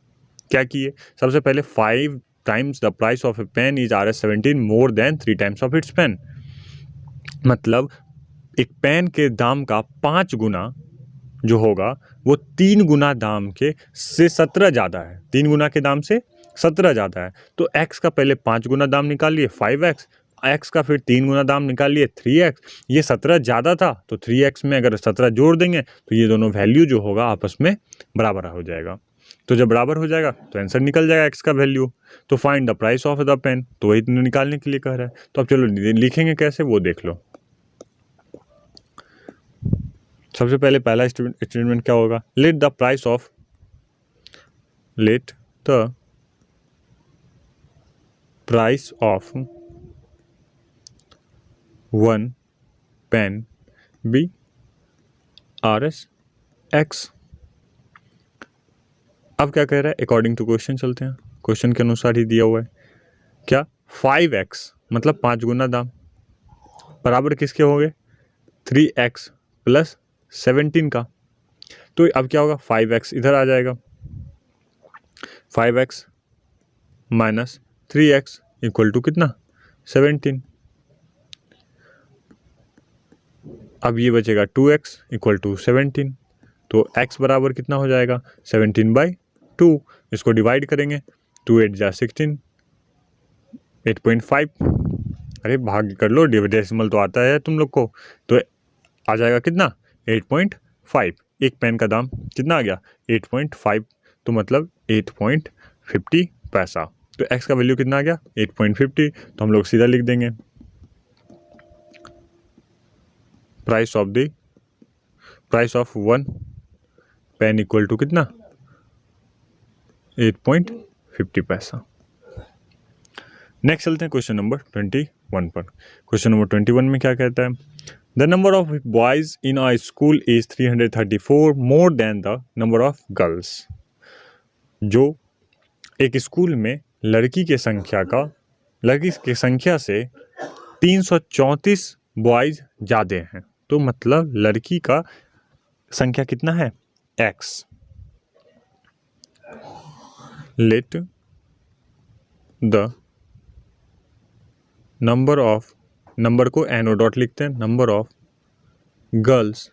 A: क्या किए, सबसे पहले 5 times the price of a pen is Rs, 17 more than 3 times of its pen, मतलब एक पेन के दाम का 5 गुना जो होगा वो 3 गुना दाम के से 17 ज़्यादा है, 3 गुना के दाम से 17 ज़्यादा है। तो x का पहले 5 गुना दाम निकालिए 5x, x का फिर 3 गुना दाम निकालिए 3x, ये 17 ज़्यादा था तो 3x में अगर 17 जोड़ देंगे तो ये दोनों वैल्यू जो होगा आपस में बराबर हो जाएगा। तो जब बराबर हो जाएगा तो आंसर निकल जाएगा x का वैल्यू। तो find the price of the pen, तो वही निकालने के लिए कह रहा है। तो अब चलो लिखेंगे कैसे वो देख लो। सबसे पहले पहला स्टेटमेंट क्या होगा, let the price of 1 pen be Rs x। अब क्या कह रहा है, अकॉर्डिंग टू क्वेश्चन चलते हैं, क्वेश्चन के अनुसार ही दिया हुआ है। क्या 5x मतलब 5 गुना दाम बराबर किसके हो गए 3x प्लस 17 का। तो अब क्या होगा, 5x इधर आ जाएगा, 5x minus 3x equal to कितना 17। अब ये बचेगा 2x इक्वल टू 17, तो x बराबर कितना हो जाएगा 17/2। इसको डिवाइड करेंगे, 2 8 जा 16, 8.5। अरे भाग कर लो, डेसिमल तो आता है तुम लोग को, तो आ जाएगा कितना 8.5। एक पेन का दाम कितना आ गया 8.5, तो मतलब 8.50 पैसा। तो x का वैल्यू कितना आ गया 8.50, तो हम लोग सीधा लिख देंगे price of 1 pen equal to कितना 8.50 पैसा। नेक्स्ट चलते हैं क्वेश्चन नंबर 21 पर। क्वेश्चन नंबर 21 में क्या कहता है, the number of boys in a school is 334 more than the number of girls. जो एक स्कूल में लड़की की संख्या से 334 बॉयज ज़्यादा हैं, तो मतलब लड़की का संख्या कितना है x। लेट द नंबर को एनो डॉट लिखते हैं, number of girls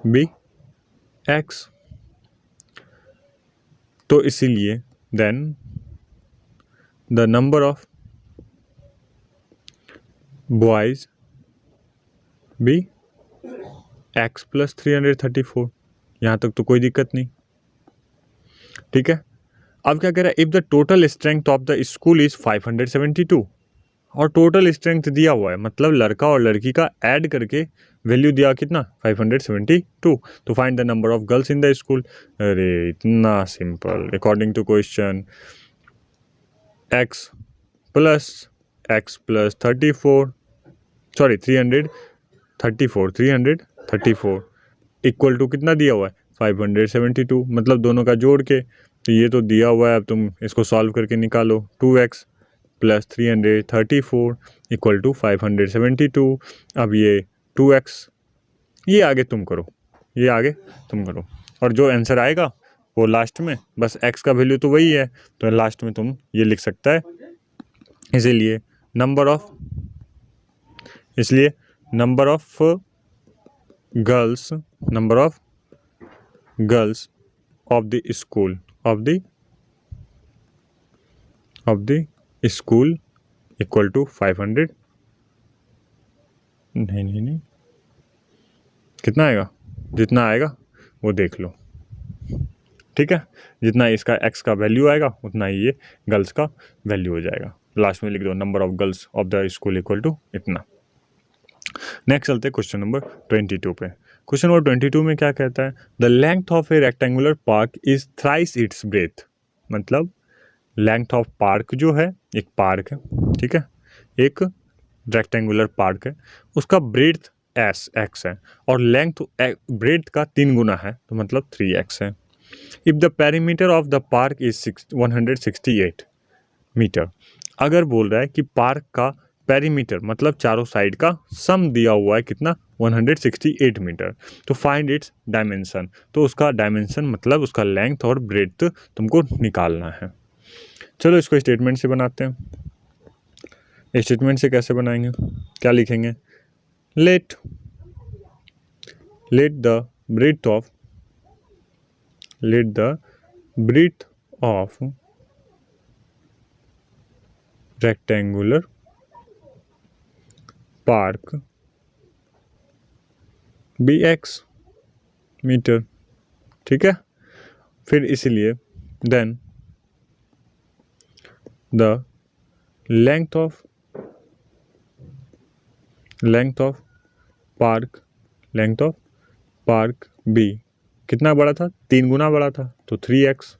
A: be x। तो इसीलिए then the number of boys be x plus 334। यहाँ तक तो कोई दिक्कत नहीं, ठीक है। अब क्या कह रहा है, if the total strength of the school is 572, और टोटल स्ट्रेंथ दिया हुआ है, मतलब लड़का और लड़की का ऐड करके वैल्यू दिया कितना, 572। तो find the number of girls in the school. अरे इतना simple, according to question x plus 34, sorry 334 equal to कितना दिया हुआ है, 572, मतलब दोनों का जोड़ के, तो ये तो दिया हुआ है, अब तुम इसको सॉल्व करके निकालो। 2x plus 334 equal to 572। अब ये 2x, ये आगे तुम करो, और जो आंसर आएगा वो लास्ट में, बस x का वैल्यू तो वही है, तो लास्ट में तुम ये लिख सकता है। इसलिए number of girls of the school equal to 500, नहीं, कितना आएगा, जितना आएगा वो देख लो, ठीक है। जितना इसका x का वैल्यू आएगा उतना ही ये गर्ल्स का वैल्यू हो जाएगा। लास्ट में लिख दो number of girls of the school equal to इतना। नेक्स्ट चलते हैं क्वेश्चन नंबर 22 पे। क्वेश्चन नंबर 22 में क्या कहता है, the length of a rectangular park is thrice it's breadth. मतलब लेंथ ऑफ पार्क जो है, एक पार्क है, ठीक है, एक रेक्टेंगुलर पार्क है, उसका ब्रेथ x है और लेंथ ब्रेथ का 3 गुना है, तो मतलब 3x है। If the perimeter of the park is 168 metre. अगर बोल रहा है कि पार्क का पेरीमीटर मतलब चारों साइड का सम दिया हुआ है कितना, 168 मीटर, तो फाइंड इट्स डायमेंशन। तो उसका डायमेंशन मतलब उसका लेंथ और ब्रेथ तुमको निकालना है। चलो इसको स्टेटमेंट से बनाते हैं। स्टेटमेंट से कैसे बनाएंगे, क्या लिखेंगे, let the breadth of rectangular park be x metre, ठीक है। फिर इसलिए then the length of park be कितना बड़ा था, 3 गुना बड़ा था, तो 3x।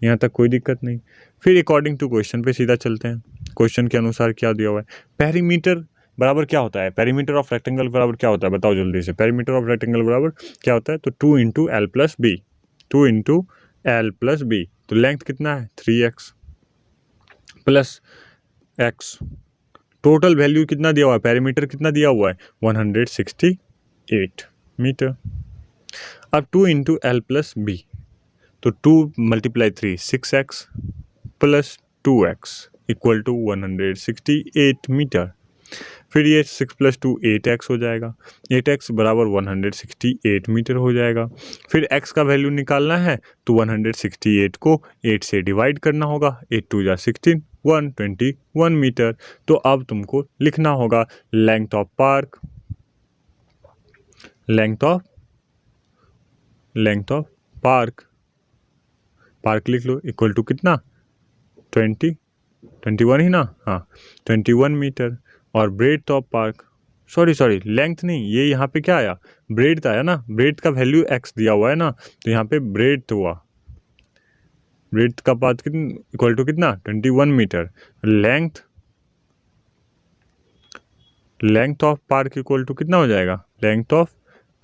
A: यहाँ तक कोई दिक्कत नहीं। फिर अकॉर्डिंग टू क्वेश्चन पे सीधा चलते हैं। क्वेश्चन के अनुसार क्या दिया हुआ है, पेरीमीटर बराबर क्या होता है, पेरीमीटर ऑफ रेक्टेंगल बराबर क्या होता है, बताओ जल्दी से। पेरीमीटर ऑफ रेक्टेंगल बराबर क्या होता है, तो 2 इंटू एल प्लस बी, तो लेंथ कितना है, 3x plus x, total value कितना दिया हुआ है, पेरीमीटर कितना दिया हुआ है, 168 मीटर। अब 2 इंटू एल प्लस बी, तो 2 × 3 6x plus 2x equal to 168 metre. फिर ये 6 + 2 8x हो जाएगा, 8x बराबर 168 मीटर हो जाएगा। फिर x का वैल्यू निकालना है, तो 168 को 8 से डिवाइड करना होगा, 8 × 2 = 16, 121 मीटर। तो अब तुमको लिखना होगा लेंथ ऑफ पार्क लिख लो, इक्वल टू कितना, 21 ही ना, हाँ 21 मीटर। और breadth of park, sorry length नहीं, ये यहाँ पे क्या आया, ब्रेड्थ आया ना, ब्रेड्थ का वैल्यू x दिया हुआ है ना, तो यहाँ पे ब्रेड्थ हुआ, ब्रेड्थ का पार्ट इक्वल टू कितना, 21 metre. Length of park equal to कितना हो जाएगा, length of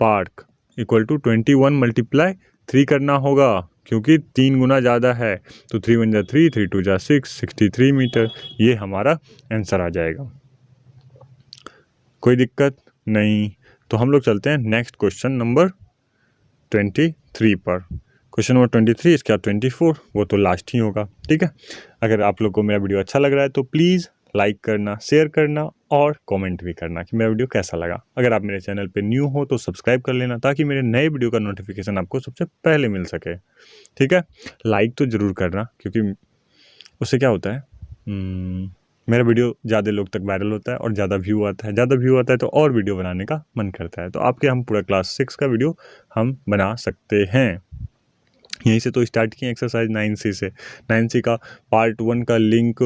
A: park equal to 21 × 3 करना होगा, क्योंकि 3 गुना ज़्यादा है, तो 3 × 1 = 3, 3 × 2 = 6, 63 मीटर। ये हमारा आंसर आ जाएगा, कोई दिक्कत नहीं। तो हम लोग चलते हैं नेक्स्ट क्वेश्चन नंबर 23 पर। क्वेश्चन नंबर 23, इसके बाद 24, वो तो लास्ट ही होगा, ठीक है। अगर आप लोग को मेरा वीडियो अच्छा लग रहा है तो प्लीज़ लाइक करना, शेयर करना और कमेंट भी करना कि मेरा वीडियो कैसा लगा। अगर आप मेरे चैनल पे न्यू हो तो सब्सक्राइब कर लेना, ताकि मेरे नए वीडियो का नोटिफिकेशन आपको सबसे पहले मिल सके, ठीक है। लाइक तो ज़रूर करना, क्योंकि उससे क्या होता है, मेरा वीडियो ज़्यादा लोग तक वायरल होता है और ज़्यादा व्यू आता है, ज़्यादा व्यू आता है तो और वीडियो बनाने का मन करता है। तो आपके हम पूरा क्लास 6 का वीडियो हम बना सकते हैं। यहीं से तो स्टार्ट किए एक्सरसाइज 9C से। 9C का पार्ट 1 का लिंक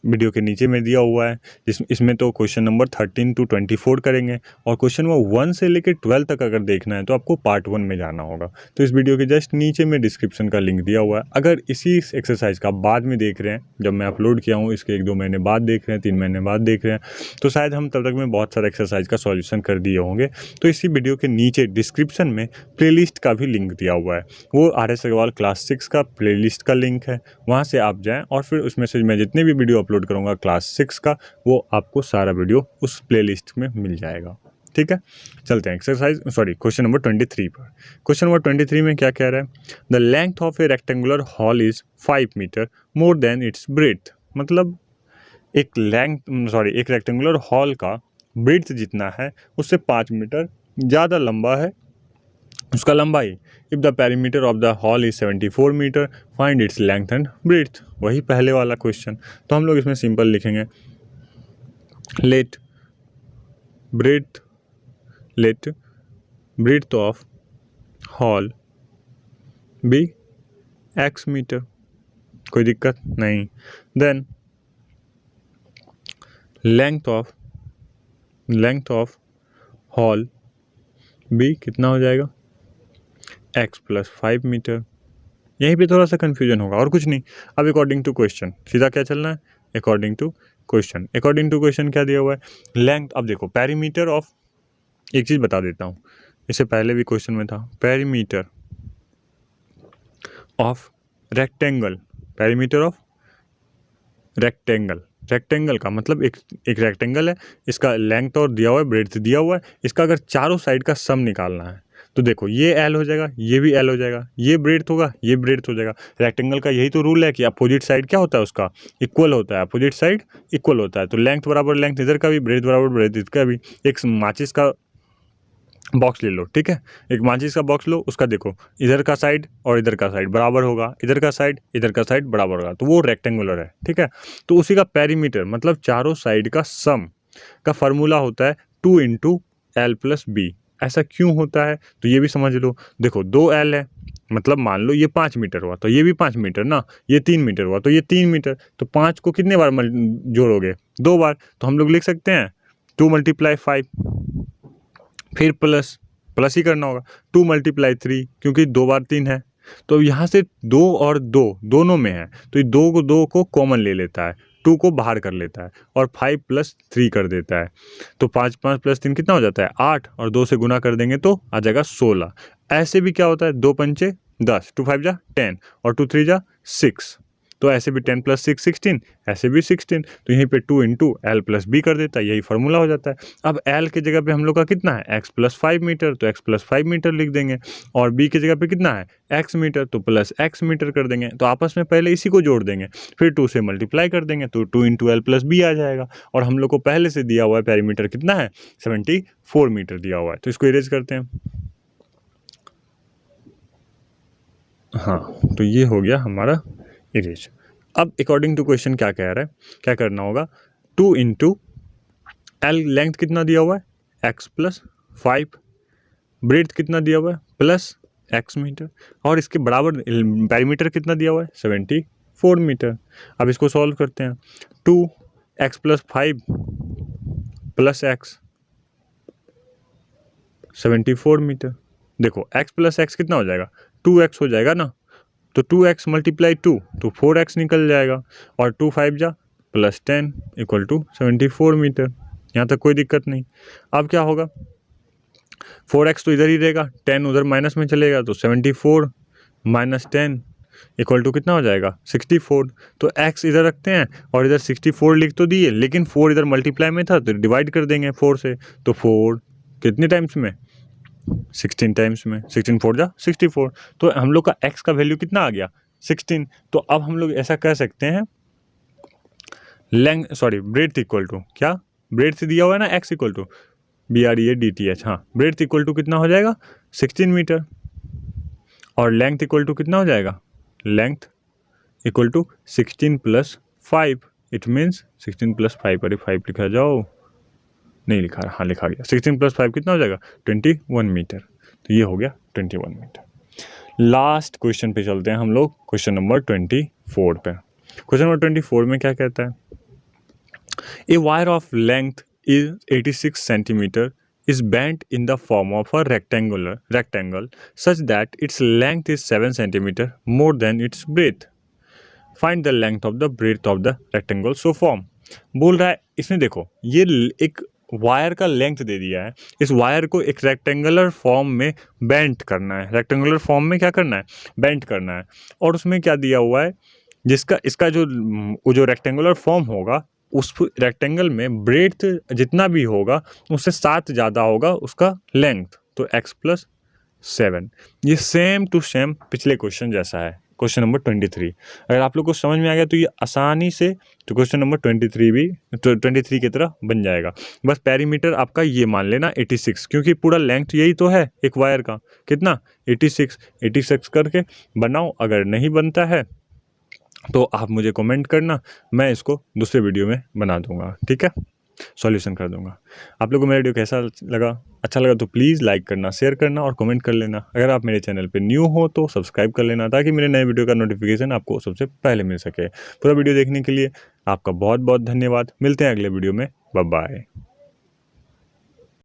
A: वीडियो के नीचे में दिया हुआ है, इसमें तो क्वेश्चन नंबर 13 to 24 करेंगे, और क्वेश्चन नंबर 1 से लेकर 12 तक अगर देखना है तो आपको पार्ट 1 में जाना होगा। तो इस वीडियो के जस्ट नीचे में डिस्क्रिप्शन का लिंक दिया हुआ है। अगर इसी एक्सरसाइज का बाद में देख रहे हैं, जब मैं अपलोड किया हूँ इसके 1-2 महीने बाद देख रहे हैं, 3 महीने बाद देख रहे हैं, तो शायद हम तब तक में बहुत सारा एक्सरसाइज का सॉल्यूशन कर दिए होंगे। तो इसी वीडियो के नीचे डिस्क्रिप्शन में प्लेलिस्ट का भी लिंक दिया हुआ है, वो RS अग्रवाल क्लास 6 का प्लेलिस्ट का लिंक है। वहाँ से आप जाएँ और फिर उसमें से मैं जितने भी वीडियो अपलोड करूँगा क्लास 6 का, वो आपको सारा वीडियो उस प्लेलिस्ट में मिल जाएगा। ठीक है, चलते हैं क्वेश्चन नंबर 23 पर। क्वेश्चन नंबर 23 में क्या कह रहा है? The length of a rectangular hall is 5 metre more than its breadth. मतलब एक रेक्टेंगुलर हॉल का ब्रेथ जितना है उससे 5 मीटर ज़्यादा लंबा है उसका लंबाई। If the perimeter of the hall is 74 metre, find its length and breadth. वही पहले वाला क्वेश्चन। तो हम लोग इसमें सिंपल लिखेंगे, let breadth of hall be x metre, कोई दिक्कत नहीं। Then length of hall be कितना हो जाएगा? x + 5 metre. यहीं पे थोड़ा सा कन्फ्यूजन होगा और कुछ नहीं। अब अकॉर्डिंग टू क्वेश्चन सीधा क्या चलना है? अकॉर्डिंग टू क्वेश्चन क्या दिया हुआ है? लेंथ। अब देखो पेरीमीटर ऑफ, एक चीज़ बता देता हूँ, इससे पहले भी क्वेश्चन में था, पेरीमीटर ऑफ रेक्टेंगल रेक्टेंगल का मतलब एक रेक्टेंगल है, इसका लेंथ और दिया हुआ है, ब्रेड्थ दिया हुआ है। इसका अगर चारों साइड का सम निकालना है तो देखो ये L हो जाएगा, ये भी L हो जाएगा, ये ब्रेड्थ होगा, ये ब्रेड्थ हो जाएगा। रेक्टेंगल का यही तो रूल है कि अपोजिट साइड क्या होता है, उसका इक्वल होता है, अपोजिट साइड इक्वल होता है। तो लेंथ बराबर लेंथ इधर का भी, ब्रेड्थ बराबर ब्रेड्थ इसका भी। एक माचिस का बॉक्स ले लो, ठीक है, एक माचिस का बॉक्स लो, उसका देखो इधर का साइड और इधर का साइड बराबर होगा, इधर का साइड बराबर होगा, तो वो रेक्टेंगुलर है। ठीक है, तो उसी का पेरीमीटर मतलब चारों साइड का सम का फॉर्मूला होता है 2 × L + B। ऐसा क्यों होता है तो ये भी समझ लो। देखो 2 L है, मतलब मान लो ये 5 मीटर हुआ तो ये भी 5 मीटर ना, ये 3 मीटर हुआ तो ये 3 मीटर। तो 5 को कितने बार जोड़ोगे? 2 बार। तो हम लोग लिख सकते हैं 2 × 5, फिर प्लस ही करना होगा 2 × 3, क्योंकि 2 बार 3 है। तो यहाँ से 2 और 2 दोनों में है, तो ये 2 को कॉमन ले लेता है, 2 को बाहर कर लेता है और 5 + 3 कर देता है। तो 5 + 3 कितना हो जाता है? 8, और 2 से गुना कर देंगे तो आ जाएगा 16। ऐसे भी क्या होता है, 2 पंचे 10, 2 5 जा 10 और 2 3 जा 6। तो ऐसे भी 10 + 6 16, ऐसे भी 16। तो यहीं पे 2 × L + B कर देता है, यही फार्मूला हो जाता है। अब L की जगह पे हम लोग का कितना है? x + 5 मीटर, तो x + 5 मीटर लिख देंगे। और B की जगह पे कितना है? x मीटर, तो +x मीटर कर देंगे। तो आपस में पहले इसी को जोड़ देंगे, फिर 2 से मल्टीप्लाई कर देंगे, तो 2 × L + B आ जाएगा। और हम लोग को पहले से दिया हुआ है पेरीमीटर कितना है? 74 मीटर दिया हुआ है। तो इसको इरेज करते हैं। हाँ, तो ये हो गया हमारा इरेज। अब अकॉर्डिंग टू क्वेश्चन क्या कह रहा है, क्या करना होगा? 2 × L लेंथ कितना दिया हुआ है? x + 5, ब्रेड्थ कितना दिया हुआ है? +x मीटर, और इसके बराबर पेरीमीटर कितना दिया हुआ है? 74 मीटर। अब इसको सॉल्व करते हैं। 2x + 5 + x 74 metre. देखो x + x कितना हो जाएगा? 2x हो जाएगा ना, तो 2x × 2 तो 4x निकल जाएगा, और 2 5 जा +10 = 74 मीटर। यहाँ तक कोई दिक्कत नहीं। अब क्या होगा? 4x तो इधर ही रहेगा, 10 उधर माइनस में चलेगा, तो 74 - 10 = कितना हो जाएगा? 64। तो x इधर रखते हैं और इधर 64 लिख तो दिए, लेकिन 4 इधर मल्टीप्लाई में था तो डिवाइड कर देंगे 4 से। तो 4 कितने टाइम्स में? 16 टाइम्स में। 16 4 जा 64। तो हम लोग का x का वैल्यू कितना आ गया? 16। तो अब हम लोग ऐसा कह सकते हैं, ब्रेड्थ इक्वल टू क्या? ब्रेड्थ दिया हुआ है ना, x = BREADTH। हाँ, ब्रेड्थ इक्वल टू कितना हो जाएगा? 16 मीटर, और लेंथ इक्वल टू कितना हो जाएगा? लेंथ = 16 + 5, इट मीन्स 16 + 5, अरे 5 लिखा जाओ, नहीं लिखा, हाँ लिखा गया। 16 + 5 कितना हो जाएगा? 21 मीटर। तो ये हो गया 21 मीटर। लास्ट क्वेश्चन पे चलते हैं हम लोग, क्वेश्चन नंबर 24 पे। क्वेश्चन नंबर 24 में क्या कहता है? A wire of length is 86 centimetre is bent in the form of a rectangle such that its length is 7 centimeter more than its breadth. Find the length of the breadth of the rectangle so form. बोल रहा है इसमें देखो, ये एक wire का length दे दिया है, इस वायर को एक रेक्टेंगुलर फॉर्म में बेंट करना है। रेक्टेंगुलर फॉर्म में क्या करना है? बेंट करना है। और उसमें क्या दिया हुआ है? जिसका इसका जो रेक्टेंगुलर फॉर्म होगा, उस रेक्टेंगल में ब्रेड्थ जितना भी होगा उससे 7 ज़्यादा होगा उसका लेंथ, तो x + 7। ये सेम टू सेम पिछले क्वेश्चन जैसा है, क्वेश्चन नंबर 23। अगर आप लोग को समझ में आ गया तो ये आसानी से तो क्वेश्चन नंबर 23 भी 23 की तरह बन जाएगा। बस पेरीमीटर आपका ये मान लेना 86, क्योंकि पूरा लेंथ यही तो है एक वायर का, कितना? 86 करके बनाओ। अगर नहीं बनता है तो आप मुझे कमेंट करना, मैं इसको दूसरे वीडियो में बना दूंगा, ठीक है, सॉल्यूशन कर दूंगा। आप लोगों को मेरा वीडियो कैसा लगा? अच्छा लगा तो प्लीज़ लाइक करना, शेयर करना और कमेंट कर लेना। अगर आप मेरे चैनल पे न्यू हो तो सब्सक्राइब कर लेना, ताकि मेरे नए वीडियो का नोटिफिकेशन आपको सबसे पहले मिल सके। पूरा वीडियो देखने के लिए आपका बहुत बहुत धन्यवाद। मिलते हैं अगले वीडियो में, बाय बाय।